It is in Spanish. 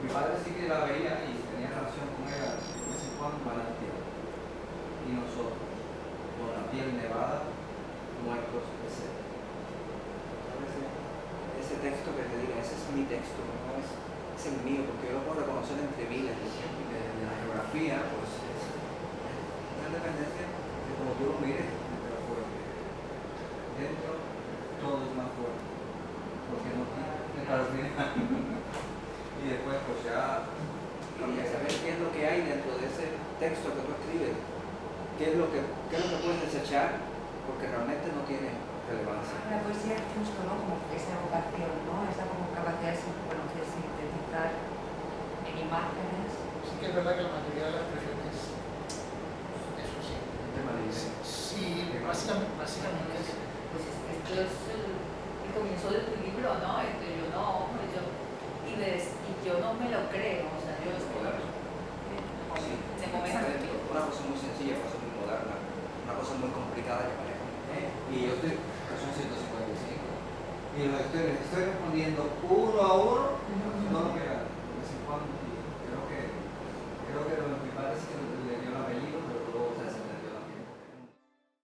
Mi padre sí que la veía y tenía relación con ella de vez en cuando van al tiempo. Y nosotros, con la piel nevada, muertos de sed. Ese texto que te diga, ese es mi texto, no es el mío, porque yo lo puedo reconocer entre miles. De la geografía, pues es una dependencia de como tú lo mires, pero porque dentro todo es más fuerte, porque no tiene al final. Y después, pues ya. Y saber qué es lo que hay dentro de ese texto que tú escribes, qué es lo que puedes desechar, porque realmente no tiene relevancia. La poesía es justo, ¿no? Como esa evocación, ¿no? Esa como capacidad de sintetizar en imágenes. Sí que es verdad que la mayoría de las expresiones, eso sí. El tema dice. Sí, básicamente es. Pues esto es el comienzo de tu libro, ¿no? Y yo no me lo creo, o sea, yo es que de momento. Una cosa muy sencilla, una cosa muy moderna, una cosa muy complicada que maneja. Y yo estoy, que son 155. Y los estoy respondiendo uno a uno, no lo que